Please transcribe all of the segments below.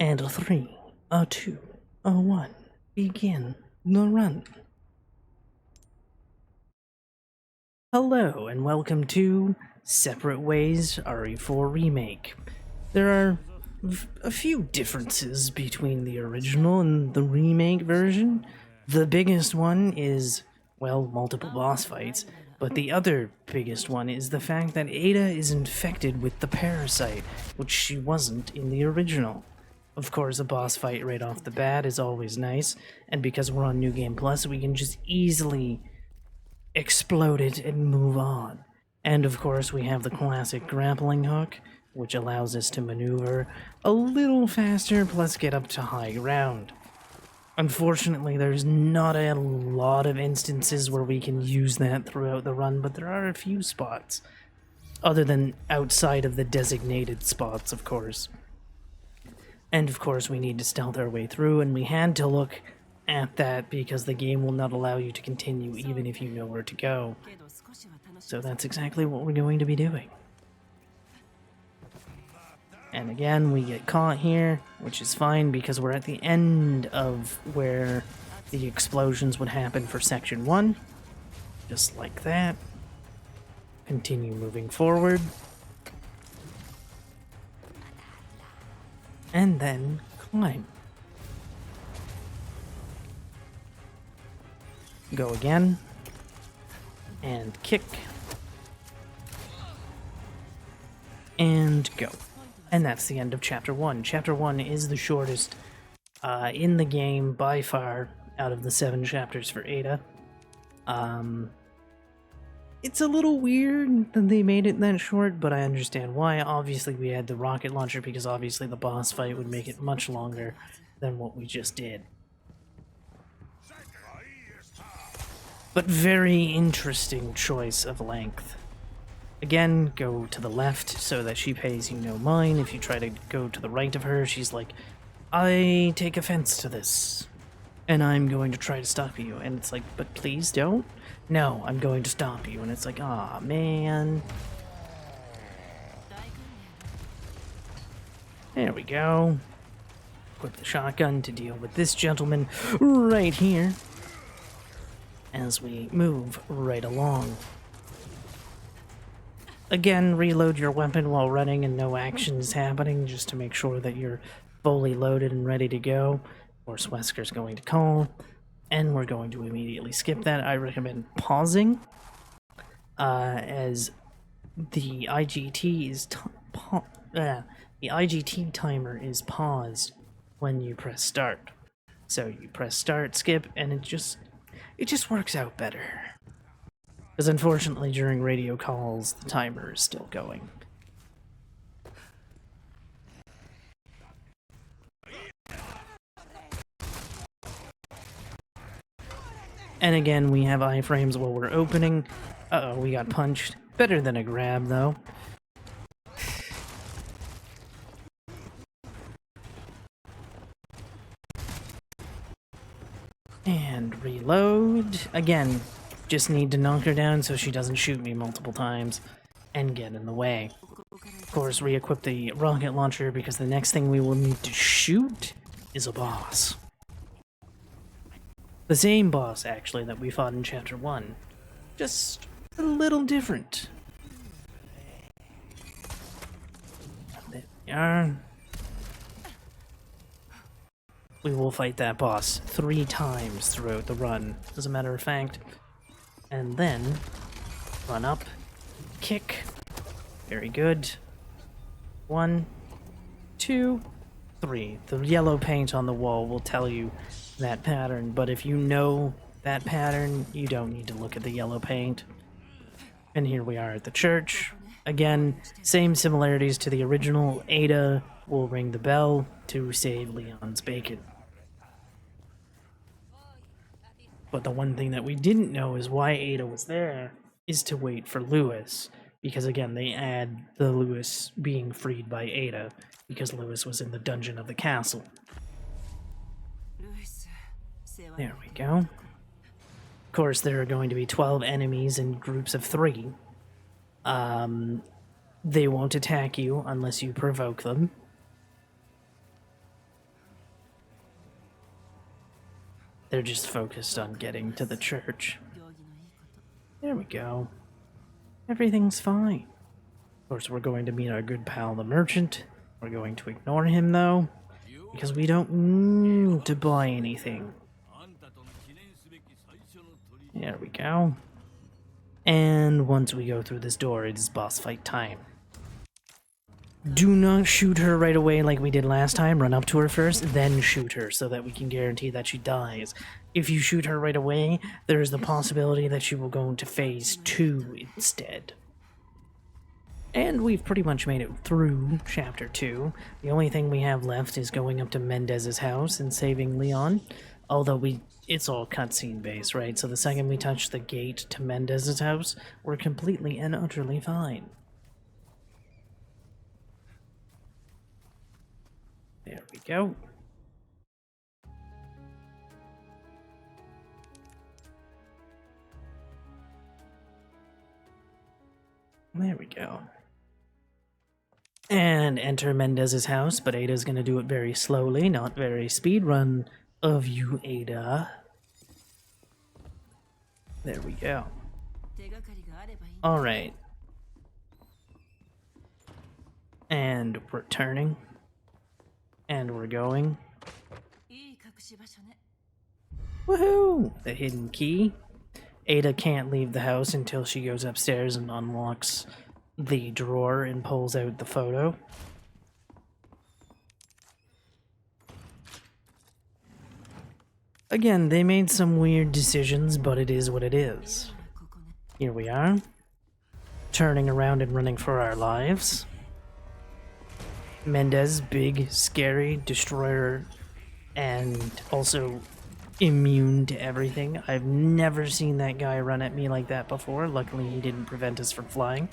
And a 3, a 2, a 1. Begin the run. Hello, and welcome to Separate Ways RE4 Remake. There are a few differences between the original and the remake version. The biggest one is, well, multiple boss fights, but the other biggest one is the fact that Ada is infected with the parasite, which she wasn't in the original. Of course, a boss fight right off the bat is always nice, and because we're on New Game Plus, we can just easily explode it and move on. And of course, we have the classic grappling hook, which allows us to maneuver a little faster, plus get up to high ground. Unfortunately, there's not a lot of instances where we can use that throughout the run, but there are a few spots. Other than outside of the designated spots, of course. And of course, we need to stealth our way through, and we had to look at that because the game will not allow you to continue even if you know where to go. So that's exactly what we're going to be doing. And again, we get caught here, which is fine because we're at the end of where the explosions would happen for Section 1. Just like that. Continue moving forward. And then climb. Go again. And kick. And go. And that's the end of Chapter 1. Chapter 1 is the shortest in the game by far out of the 7 chapters for Ada. It's a little weird that they made it that short, but I understand why. Obviously, we had the rocket launcher because obviously the boss fight would make it much longer than what we just did. But very interesting choice of length. Again, go to the left so that she pays you no mind. If you try to go to the right of her, she's like, I take offense to this, and I'm going to try to stop you. And it's like, but please don't. No, I'm going to stop you. And it's like, aw, man. There we go. Equip the shotgun to deal with this gentleman right here as we move right along. Again, reload your weapon while running and no action is happening, just to make sure that you're fully loaded and ready to go. Of course, Wesker's going to call, and we're going to immediately skip that. I recommend pausing, as the IGT timer is paused when you press start. So you press start, skip, and it just works out better. Because unfortunately, during radio calls, the timer is still going. And again, we have iframes while we're opening. Uh-oh, we got punched. Better than a grab, though. And reload. Again, just need to knock her down so she doesn't shoot me multiple times and get in the way. Of course, re-equip the rocket launcher because the next thing we will need to shoot is a boss. The same boss, actually, that we fought in Chapter 1. Just a little different. There we are. We will fight that boss 3 times throughout the run, as a matter of fact. And then, run up, kick. Very good. 1, 2, 3. The yellow paint on the wall will tell you that pattern, but if you know that pattern, you don't need to look at the yellow paint. And here we are at the church. Again, same similarities to the original. Ada will ring the bell to save Leon's bacon. But the one thing that we didn't know is why Ada was there is to wait for Lewis. Because again, they add the Lewis being freed by Ada because Lewis was in the dungeon of the castle. There we go. Of course, there are going to be 12 enemies in groups of 3. They won't attack you unless you provoke them. They're just focused on getting to the church. There we go. Everything's fine. Of course, we're going to meet our good pal, the merchant. We're going to ignore him, though, because we don't need to buy anything. There we go. And once we go through this door, it is boss fight time. Do not shoot her right away like we did last time. Run up to her first, then shoot her so that we can guarantee that she dies. If you shoot her right away, there is the possibility that she will go into phase 2 instead. And we've pretty much made it through chapter 2. The only thing we have left is going up to Mendez's house and saving Leon. Although it's all cutscene based, right? So the second we touch the gate to Mendez's house, we're completely and utterly fine. There we go. There we go. And enter Mendez's house, but Ada's gonna do it very slowly, not very speedrun of you, Ada. There we go. Alright. And we're turning. And we're going. Woohoo! The hidden key. Ada can't leave the house until she goes upstairs and unlocks the drawer and pulls out the photo. Again, they made some weird decisions, but it is what it is. Here we are, turning around and running for our lives. Mendez, big, scary, destroyer, and also immune to everything. I've never seen that guy run at me like that before. Luckily, he didn't prevent us from flying.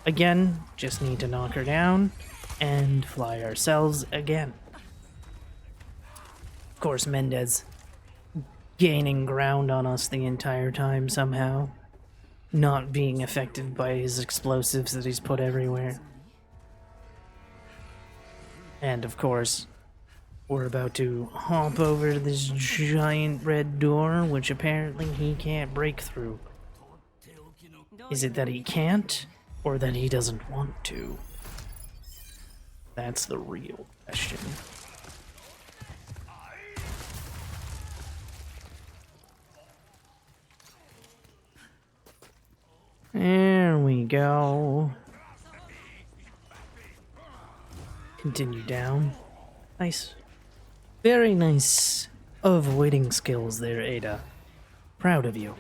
Again, just need to knock her down and fly ourselves again. Of course, Mendez gaining ground on us the entire time somehow, not being affected by his explosives that he's put everywhere. And of course, we're about to hop over to this giant red door, which apparently he can't break through. Is it that he can't, or that he doesn't want to? That's the real question. There we go. Continue down. Nice. Very nice avoiding skills there, Ada. Proud of you.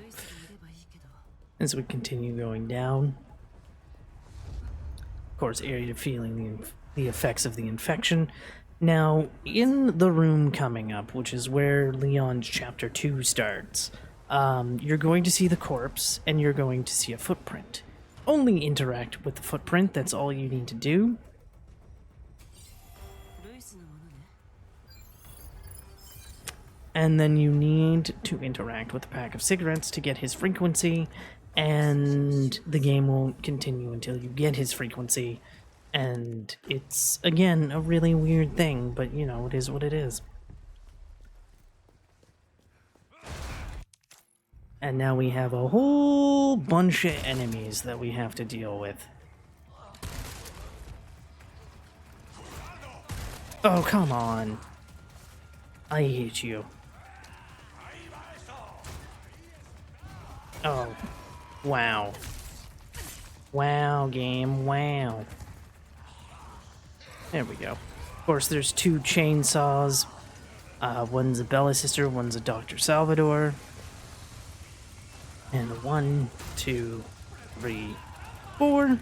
As we continue going down. Of course, area feeling the effects of the infection. Now, in the room coming up, which is where Leon's chapter 2 starts, you're going to see the corpse, and you're going to see a footprint. Only interact with the footprint, that's all you need to do. And then you need to interact with a pack of cigarettes to get his frequency, and the game will continue until you get his frequency. And it's, again, a really weird thing, but you know, it is what it is. And now we have a whole bunch of enemies that we have to deal with. Oh, come on. I hate you. Oh, wow. Wow, game, wow. There we go. Of course, there's 2 chainsaws. One's a Bella sister, one's a Dr. Salvador. And 1, 2, 3, 4.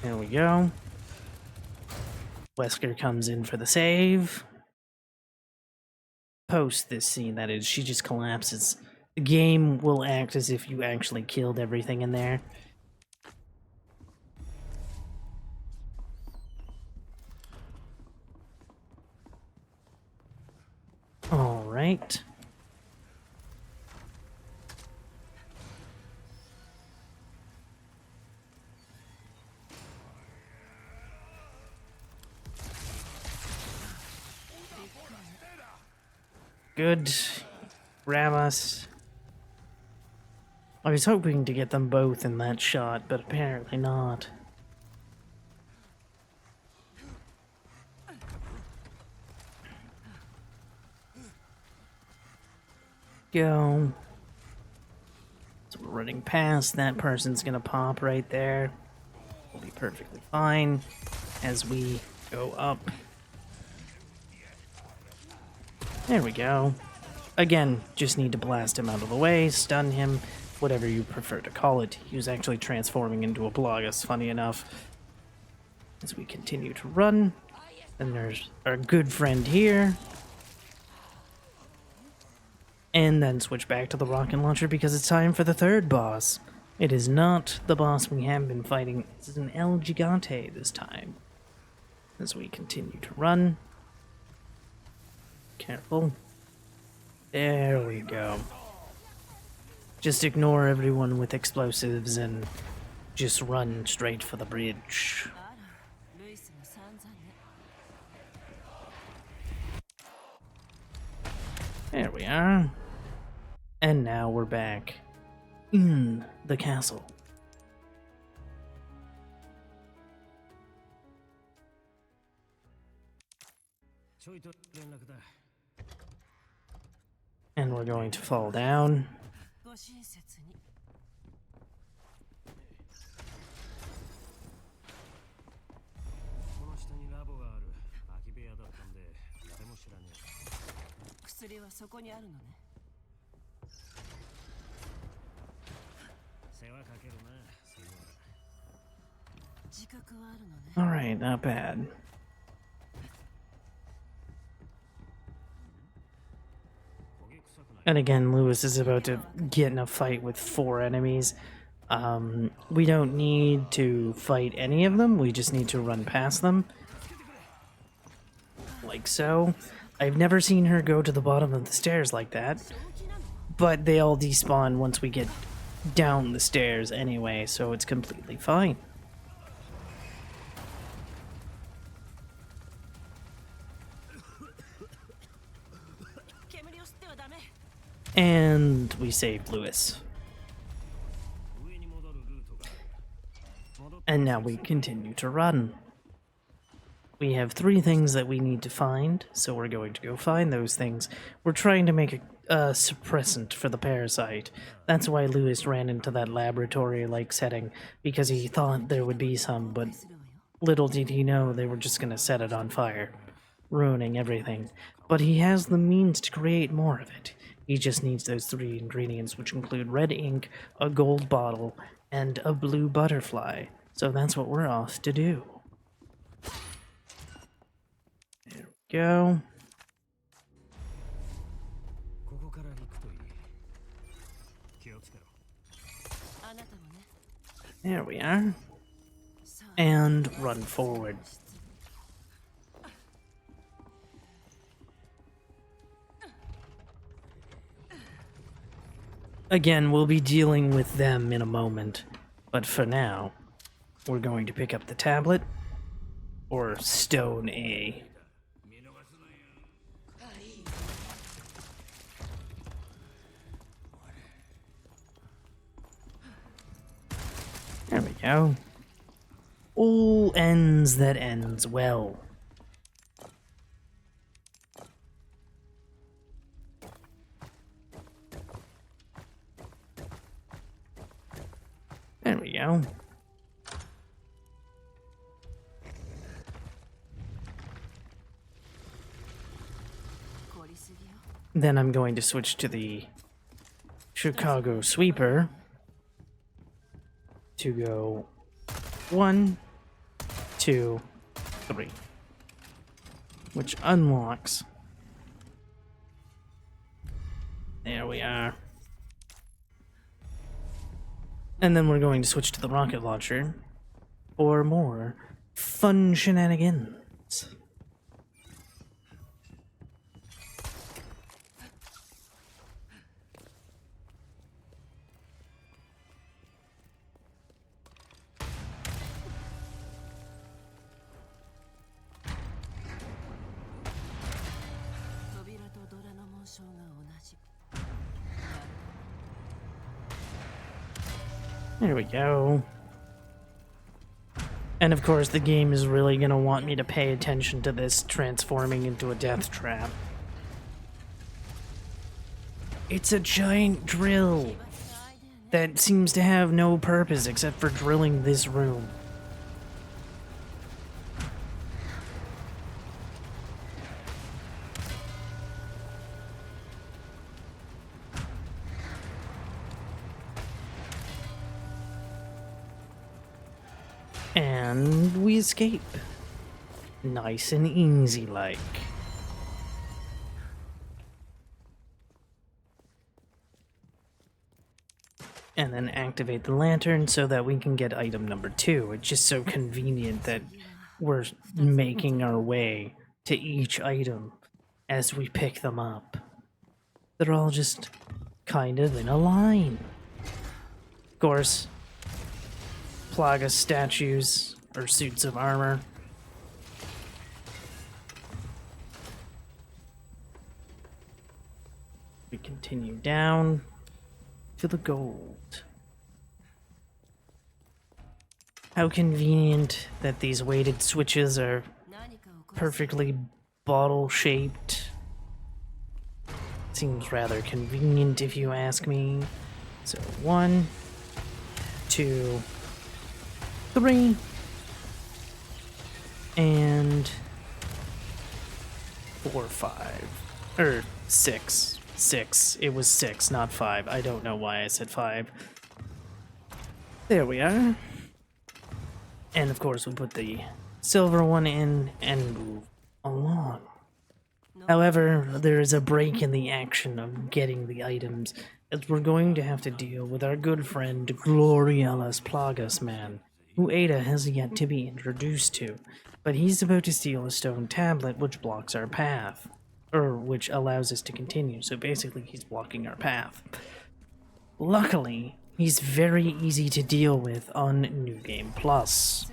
There we go. Wesker comes in for the save. Post this scene, that is, she just collapses. The game will act as if you actually killed everything in there. Alright. Good. grab us. I was hoping to get them both in that shot, but apparently not. Go. So we're running past. That person's gonna pop right there. We'll be perfectly fine as we go up. There we go. Again, just need to blast him out of the way, stun him, whatever you prefer to call it. He was actually transforming into a Blogus, funny enough. As we continue to run, and there's our good friend here. And then switch back to the rocket launcher because it's time for the third boss. It is not the boss we have been fighting. It's an El Gigante this time. As we continue to run. Careful. There we go. Just ignore everyone with explosives and just run straight for the bridge. There we are. And now we're back in the castle. And we're going to fall down. Alright, not bad. And again, Lewis is about to get in a fight with 4 enemies. We don't need to fight any of them, we just need to run past them. Like so. I've never seen her go to the bottom of the stairs like that. But they all despawn once we get down the stairs anyway, so it's completely fine. And we saved Lewis. And now we continue to run. We have 3 things that we need to find, so we're going to go find those things. We're trying to make a suppressant for the parasite. That's why Lewis ran into that laboratory-like setting, because he thought there would be some, but little did he know they were just going to set it on fire, ruining everything. But he has the means to create more of it. He just needs those 3 ingredients, which include red ink, a gold bottle, and a blue butterfly. So that's what we're off to do. There we go. There we are. And run forward. Again, we'll be dealing with them in a moment, but for now, we're going to pick up the tablet, or Stone A. There we go. All ends that ends well. There we go. Then I'm going to switch to the Chicago Sweeper to go 1, 2, 3, which unlocks. There we are. And then we're going to switch to the rocket launcher for more fun shenanigans. There we go. And of course, the game is really gonna want me to pay attention to this transforming into a death trap. It's a giant drill that seems to have no purpose except for drilling this room. And we escape. Nice and easy like. And then activate the lantern so that we can get item number 2. It's just so convenient that we're making our way to each item as we pick them up. They're all just kind of in a line. Of course, Plaga statues or suits of armor. We continue down to the gold. How convenient that these weighted switches are perfectly bottle-shaped. Seems rather convenient if you ask me. So 1, 2, 3, and 4, 5, or 6. 6. It was 6, not 5. I don't know why I said 5. There we are. And of course, we put the silver one in and move along. However, there is a break in the action of getting the items, as we're going to have to deal with our good friend Gloriella's Plagas man, who Ada has yet to be introduced to, but he's about to steal a stone tablet which blocks our path, or which allows us to continue, so basically he's blocking our path. Luckily, he's very easy to deal with on New Game Plus.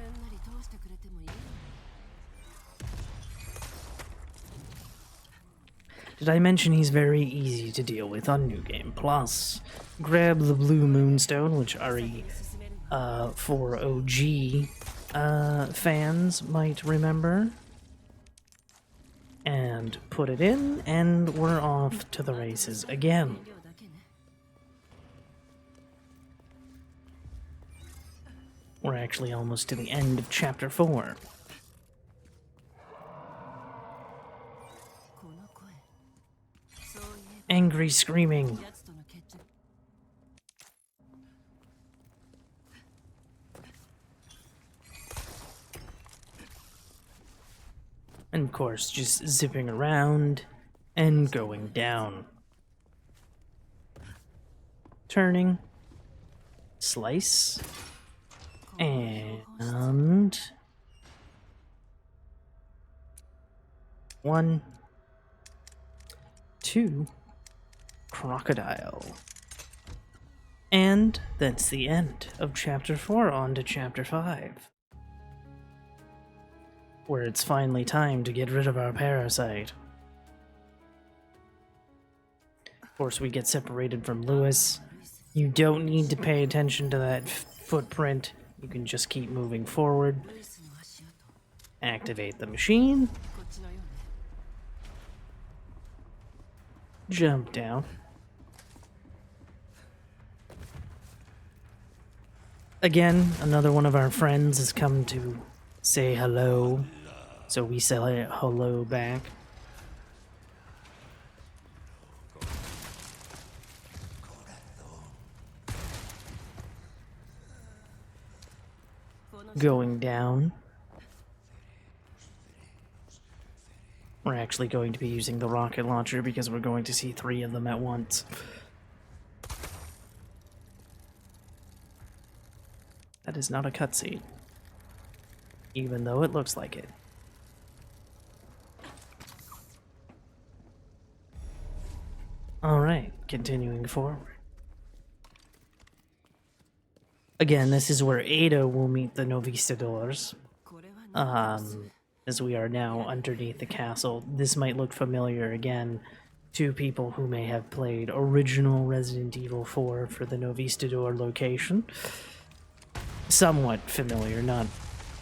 Did I mention he's very easy to deal with on New Game Plus? Grab the blue moonstone, which RE4OG fans might remember, and put it in, and we're off to the races again. We're actually almost to the end of Chapter 4. Angry screaming. And of course, just zipping around and going down. Turning. Slice. And 1, 2, crocodile. And that's the end of Chapter 4, on to Chapter 5. Where it's finally time to get rid of our parasite. Of course, we get separated from Lewis. You don't need to pay attention to that footprint. You can just keep moving forward. Activate the machine. Jump down. Again, another one of our friends has come to say hello, so we say hello back. Going down. We're actually going to be using the rocket launcher because we're going to see 3 of them at once. That is not a cutscene, even though it looks like it. Alright, continuing forward. Again, this is where Ada will meet the Novistadors. As we are now underneath the castle. This might look familiar again to people who may have played original Resident Evil 4 for the Novistador location. somewhat familiar, not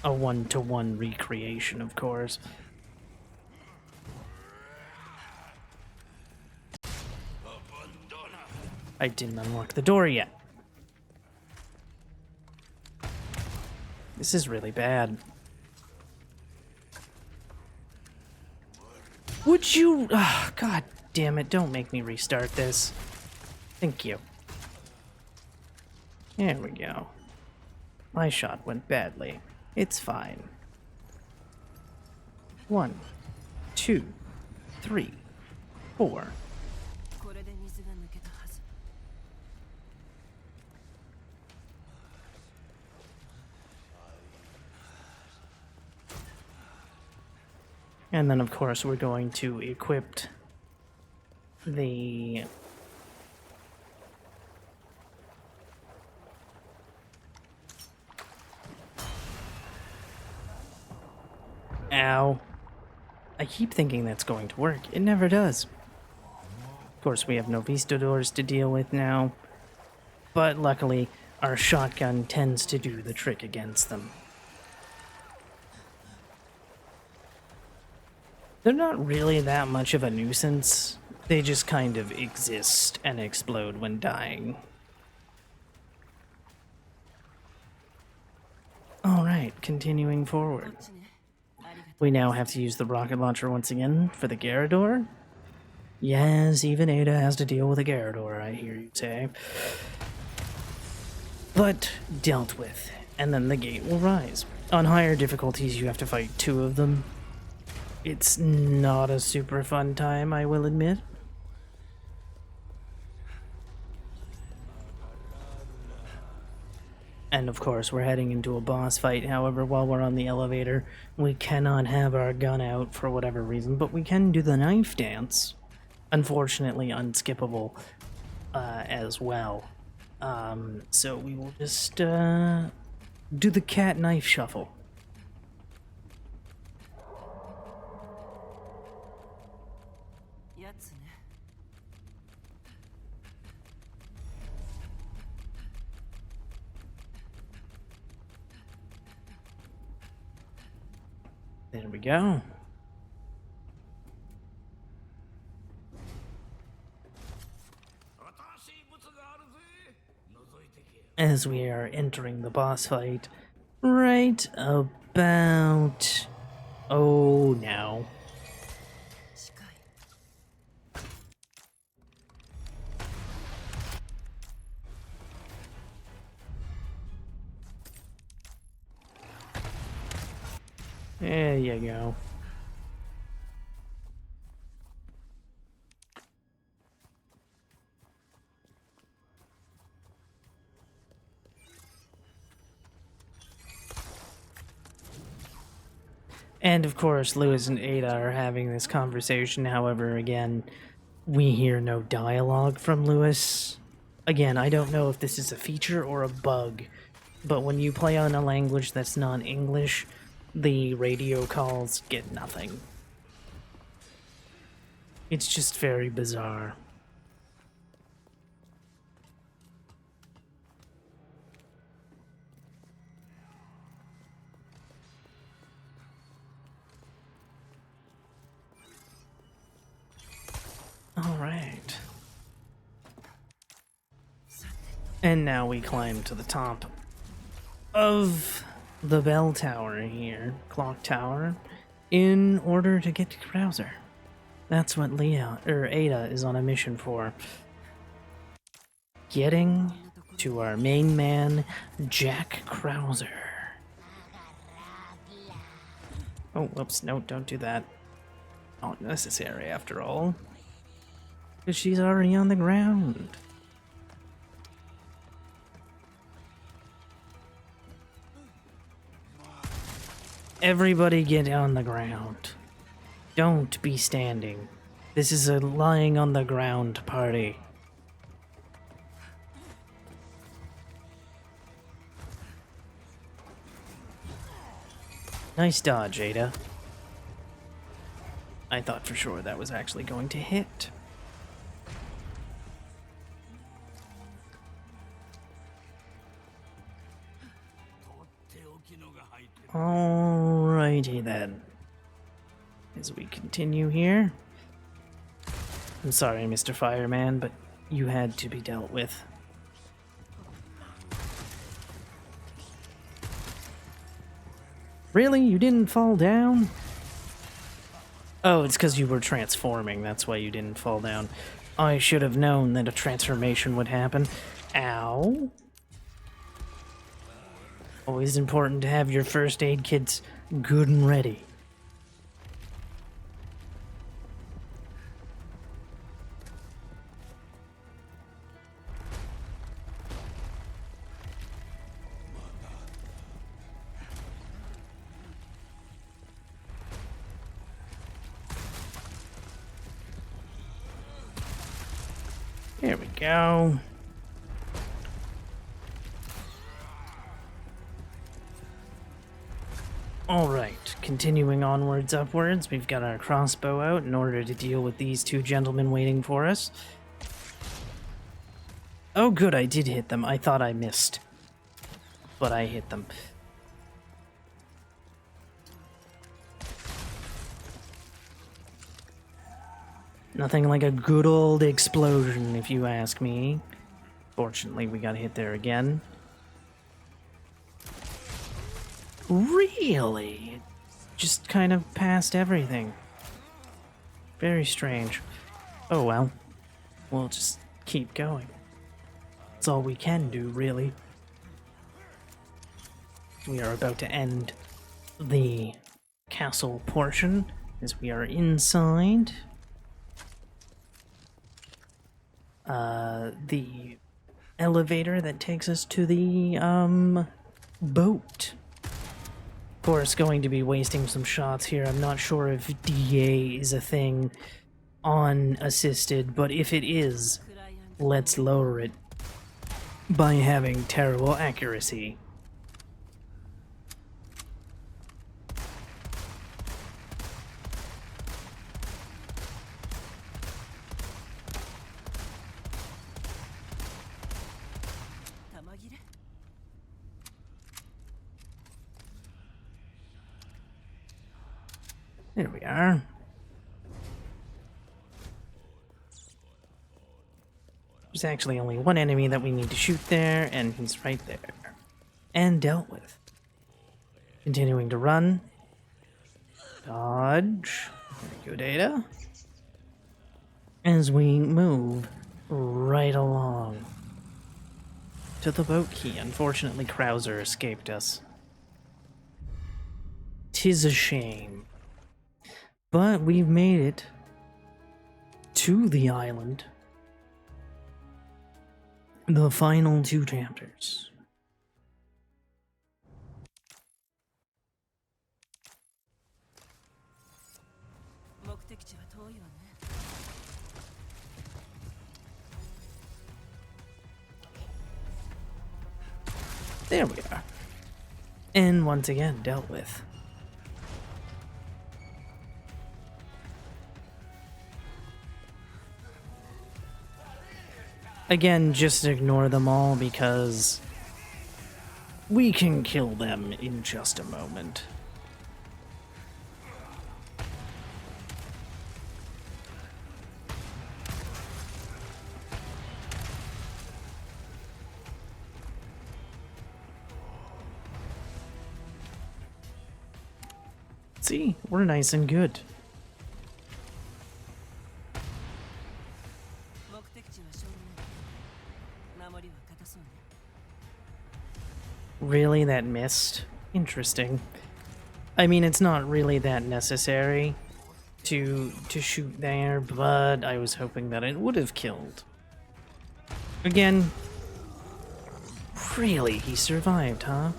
a one-to-one recreation, of course. I didn't unlock the door yet. This is really bad. Would you... Oh, God damn it, don't make me restart this. Thank you. There we go. My shot went badly. It's fine. 1, 2, 3, 4. And then, of course, we're going to equip the... Ow. I keep thinking that's going to work. It never does. Of course, we have no Vista doors to deal with now. But luckily, our shotgun tends to do the trick against them. They're not really that much of a nuisance. They just kind of exist and explode when dying. Alright, continuing forward. We now have to use the rocket launcher once again for the Garrador. Yes, even Ada has to deal with a Garrador, I hear you say. But dealt with, and then the gate will rise. On higher difficulties, you have to fight 2 of them. It's not a super fun time, I will admit. And of course, we're heading into a boss fight. However, while we're on the elevator, we cannot have our gun out for whatever reason, but we can do the knife dance. Unfortunately, unskippable as well. So we will just do the cat knife shuffle. There we go. As we are entering the boss fight, right about... Oh, no. There you go. And of course, Lewis and Ada are having this conversation. However, again, we hear no dialogue from Lewis. Again, I don't know if this is a feature or a bug, but when you play on a language that's not English, the radio calls get nothing. It's just very bizarre. All right. And now we climb to the top of the bell tower here, clock tower, in order to get to Krauser. That's what Ada is on a mission for. Getting to our main man, Jack Krauser. Oh, whoops, no, don't do that. Not necessary after all. Because she's already on the ground. Everybody get on the ground. Don't be standing. This is a lying on the ground party. Nice dodge, Ada. I thought for sure that was actually going to hit. Alrighty then. As we continue here. I'm sorry, Mr. Fireman, but you had to be dealt with. Really? You didn't fall down? Oh, it's because you were transforming. That's why you didn't fall down. I should have known that a transformation would happen. Ow. Always important to have your first aid kits good and ready. There we go. Alright, continuing onwards upwards, we've got our crossbow out in order to deal with these two gentlemen waiting for us. Oh good, I did hit them. I thought I missed. But I hit them. Nothing like a good old explosion, if you ask me. Fortunately, we got hit there again. Really? Just kind of past everything. Very strange. Oh well. We'll just keep going. That's all we can do, really. We are about to end the castle portion as we are inside the elevator that takes us to the boat. Of course, going to be wasting some shots here. I'm not sure if DA is a thing on assisted, but if it is, let's lower it by having terrible accuracy. There we are. There's actually only one enemy that we need to shoot there, and he's right there. And dealt with. Continuing to run. Dodge. There you go, Data. As we move right along to the boat key. Unfortunately, Krauser escaped us. 'Tis a shame. But we've made it to the island. The final 2 chapters. There we are. And once again, dealt with. Again, just ignore them all because we can kill them in just a moment. See, we're nice and good. Really, that missed? Interesting. I mean, it's not really that necessary to shoot there, but I was hoping that it would have killed. Again, really, he survived, huh?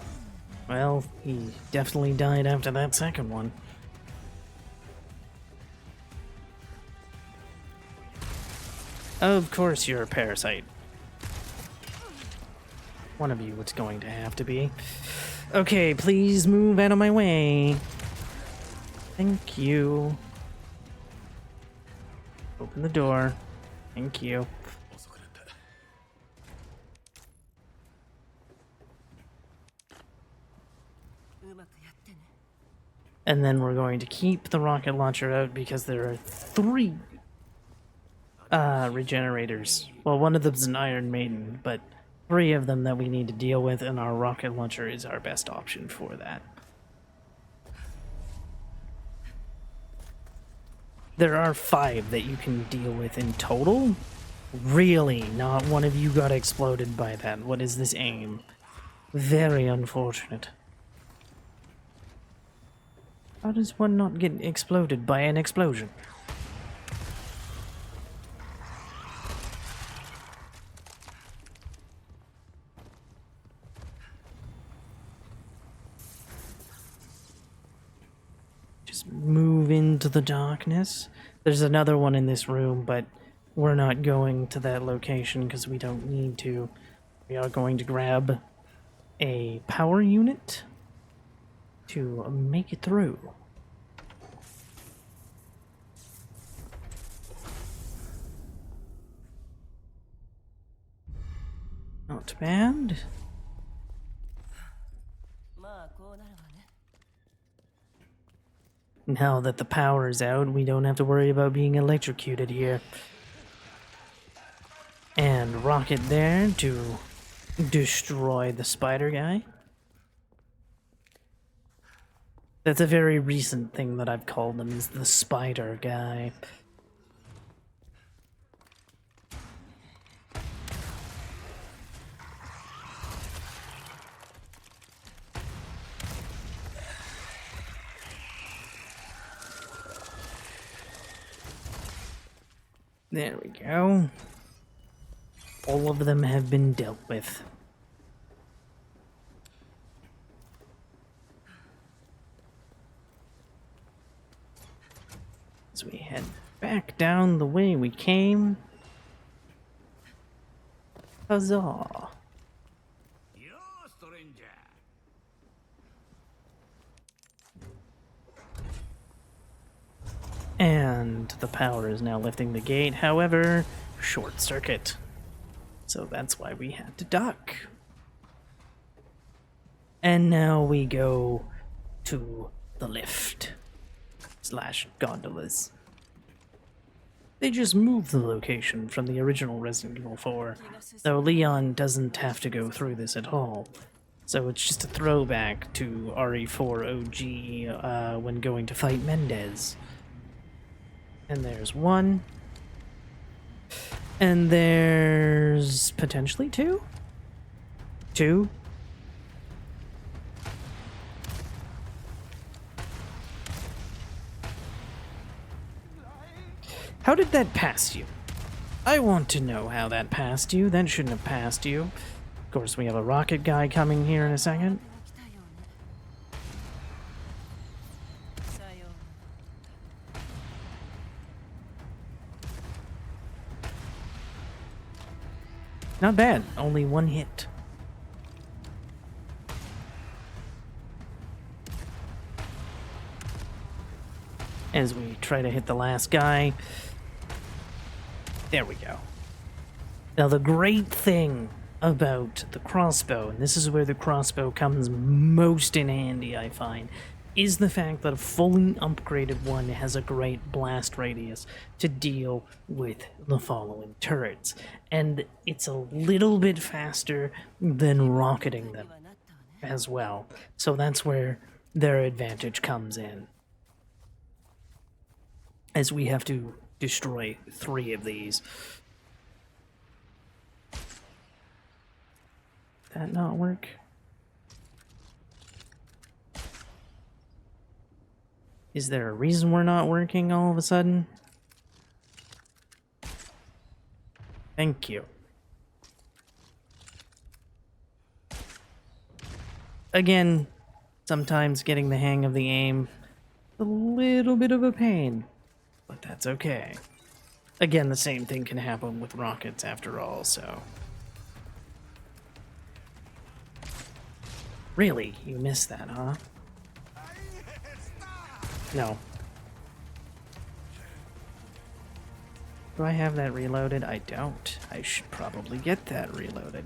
Well, he definitely died after that second one. Of course you're a parasite. One of you it's going to have to be. Okay, please move out of my way. Thank you. Open the door. Thank you. And then we're going to keep the rocket launcher out because there are 3 regenerators. Well, one of them's an Iron Maiden, but 3 of them that we need to deal with, and our rocket launcher is our best option for that. There are 5 that you can deal with in total. Really, not one of you got exploded by that. What is this aim? Very unfortunate. How does one not get exploded by an explosion? Just move into the darkness. There's another one in this room, but we're not going to that location because we don't need to. We are going to grab a power unit to make it through. Not bad. Now that the power is out, we don't have to worry about being electrocuted here. And rocket there to destroy the spider guy. That's a very recent thing that I've called him, is the spider guy. There we go. All of them have been dealt with. As we head back down the way we came. Huzzah! And the power is now lifting the gate, however, short circuit. So that's why we had to duck. And now we go to the lift / gondolas. They just moved the location from the original Resident Evil 4, though Leon doesn't have to go through this at all. So it's just a throwback to RE4 OG when going to fight Mendez. And there's 1. And there's potentially 2? 2? How did that pass you? I want to know how that passed you. That shouldn't have passed you. Of course, we have a rocket guy coming here in a second. Not bad. Only 1 hit. As we try to hit the last guy. There we go. Now the great thing about the crossbow, and this is where the crossbow comes most in handy, I find, is the fact that a fully upgraded one has a great blast radius to deal with the following turrets. And it's a little bit faster than rocketing them as well. So that's where their advantage comes in. As we have to destroy 3 of these. Did that not work? Is there a reason we're not working all of a sudden? Thank you. Again, sometimes getting the hang of the aim, a little bit of a pain, but that's okay. Again, the same thing can happen with rockets after all, so... Really? You missed that, huh? No. Do I have that reloaded? I don't. I should probably get that reloaded.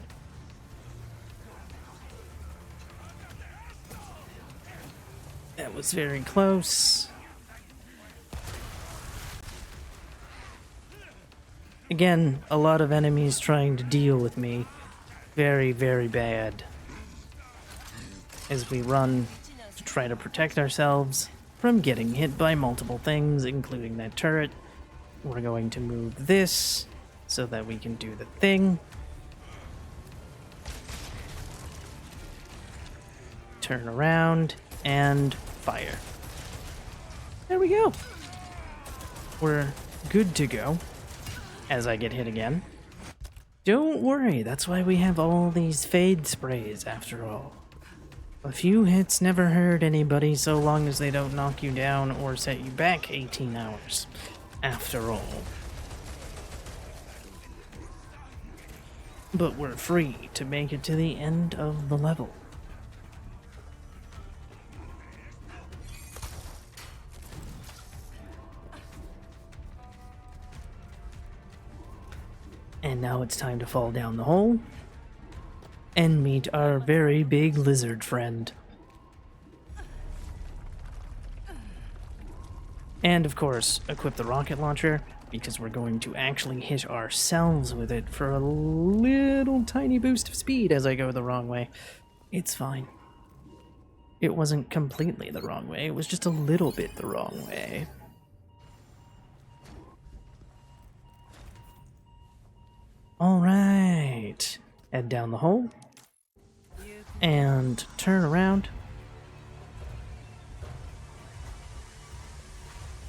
was very close. Again, a lot of enemies trying to deal with me. Very, very bad. As we run to try to protect ourselves from getting hit by multiple things, including that turret. We're going to move this so that we can do the thing. Turn around and fire. There we go. We're good to go as I get hit again. Don't worry, that's why we have all these fade sprays after all. A few hits never hurt anybody so long as they don't knock you down or set you back 18 hours, after all. But we're free to make it to the end of the level. And now it's time to fall down the hole and meet our very big lizard friend. And of course, equip the rocket launcher, because we're going to actually hit ourselves with it for a little tiny boost of speed as I go the wrong way. It's fine. It wasn't completely the wrong way, it was just a little bit the wrong way. Alright. Head down the hole. And turn around.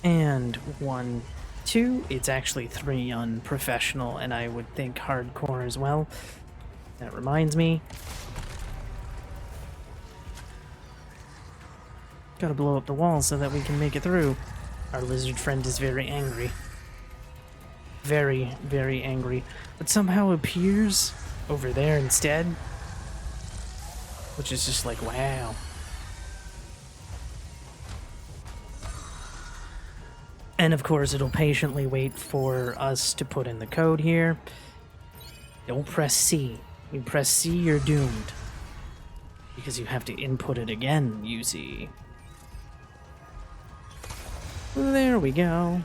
And 1, 2. It's actually 3 on professional, and I would think hardcore as well. That reminds me. Gotta blow up the wall so that we can make it through. Our lizard friend is very angry. Very, very angry. But somehow appears over there instead. Which is just like, wow. And of course, it'll patiently wait for us to put in the code here. Don't press C. You press C, you're doomed. Because you have to input it again, you see. There we go.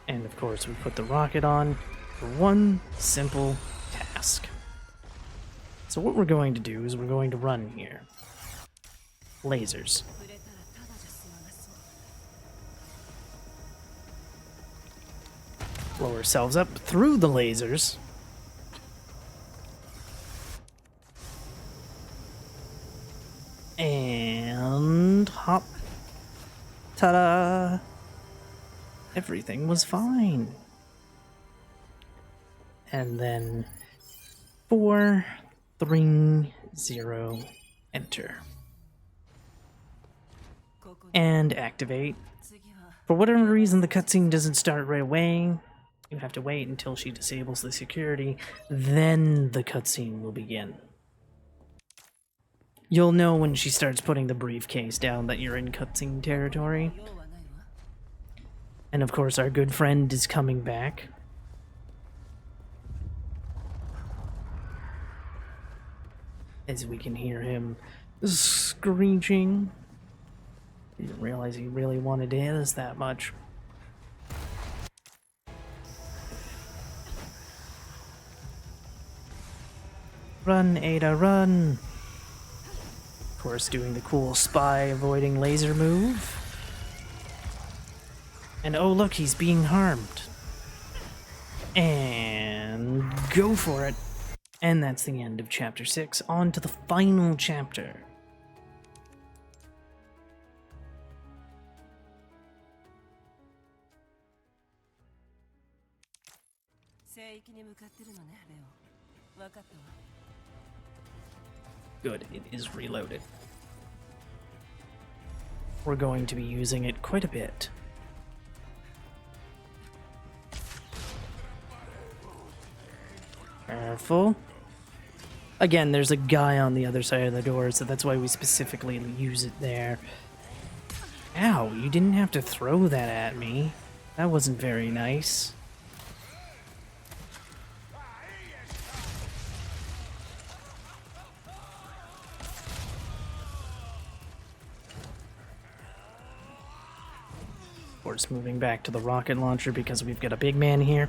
And of course, we put the rocket on for one simple task. So what we're going to do is we're going to run here. Lasers. Blow ourselves up through the lasers. And hop. Ta-da! Everything was fine. And then 4, 3, 0, enter. And activate. For whatever reason, the cutscene doesn't start right away. You have to wait until she disables the security, then the cutscene will begin. You'll know when she starts putting the briefcase down that you're in cutscene territory. And of course, our good friend is coming back. As we can hear him screeching. Didn't realize he really wanted to hit us that much. Run, Ada, run! Of course, doing the cool spy avoiding laser move. And oh look, he's being harmed. And go for it. And that's the end of chapter 6. On to the final chapter. Good, it is reloaded. We're going to be using it quite a bit. Careful. Again, there's a guy on the other side of the door, so that's why we specifically use it there. Ow, you didn't have to throw that at me. That wasn't very nice. course, moving back to the rocket launcher because we've got a big man here.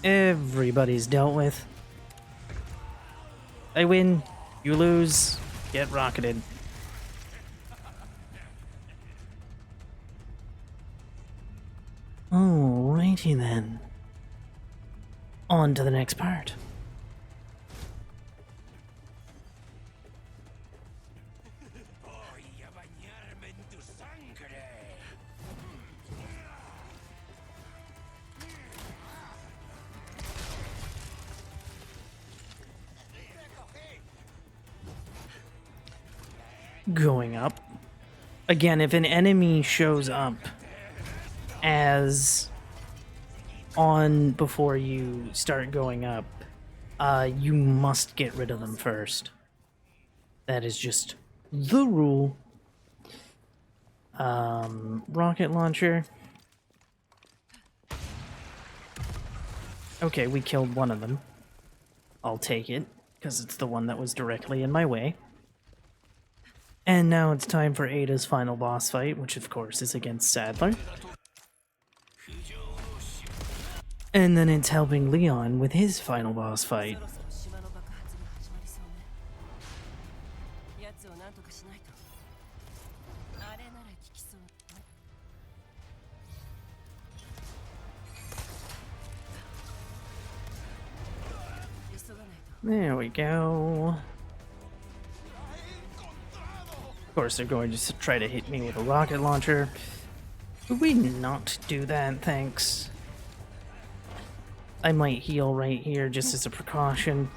Everybody's dealt with. I win, you lose, get rocketed. Alrighty then. On to the next part. Going up. Again, if an enemy shows up as on before you start going up, you must get rid of them first. That is just the rule. Rocket launcher. Okay, we killed one of them. I'll take it, because it's the one that was directly in my way. And now it's time for Ada's final boss fight, which of course is against Sadler. And then it's helping Leon with his final boss fight. There we go. Of course, they're going to try to hit me with a rocket launcher. Could we not do that, thanks? I might heal right here just as a precaution.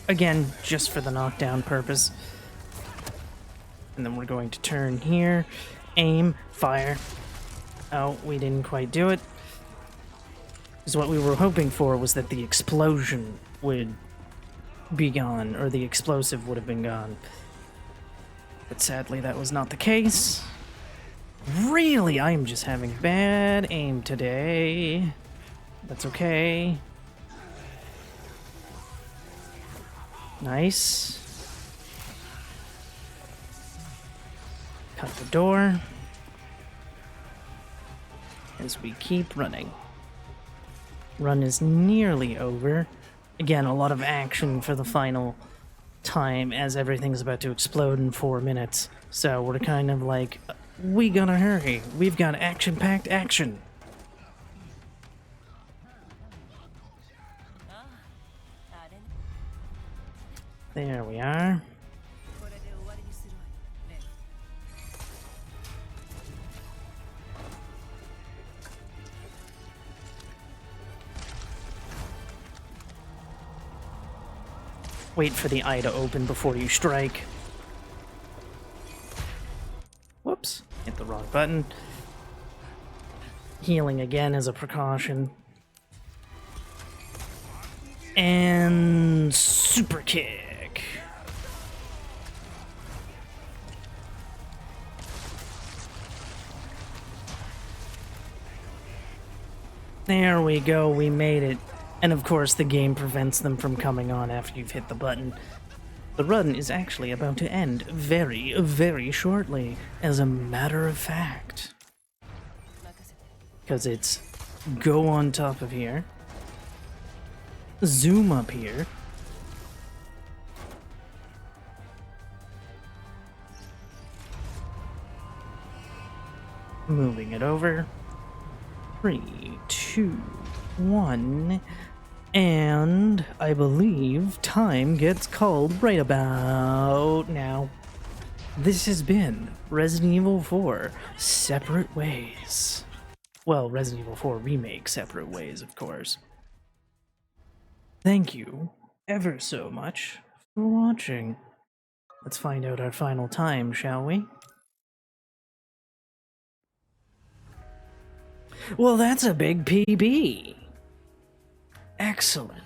Again, just for the knockdown purpose. And then we're going to turn here, aim, fire. Oh, we didn't quite do it. Because what we were hoping for was that the explosion would be gone, or the explosive would have been gone. But sadly, that was not the case. Really, I am just having bad aim today. That's okay. Nice. Cut the door. As we keep running. Run is nearly over. Again, a lot of action for the final time as everything's about to explode in 4 minutes. So we're kind of like, we gotta hurry. We've got action-packed action. There we are. Wait for the eye to open before you strike. Whoops, hit the wrong button. Healing again as a precaution. And super kick. There we go, we made it. And of course, the game prevents them from coming on after you've hit the button. The run is actually about to end very, very shortly, as a matter of fact. Because it's go on top of here, zoom up here, moving it over, 3, 2, 1, and I believe time gets called right about now. This has been Resident Evil 4 Separate Ways. Well, Resident Evil 4 Remake Separate Ways, of course. Thank you ever so much for watching. Let's find out our final time, shall we? Well, that's a big PB. Excellent.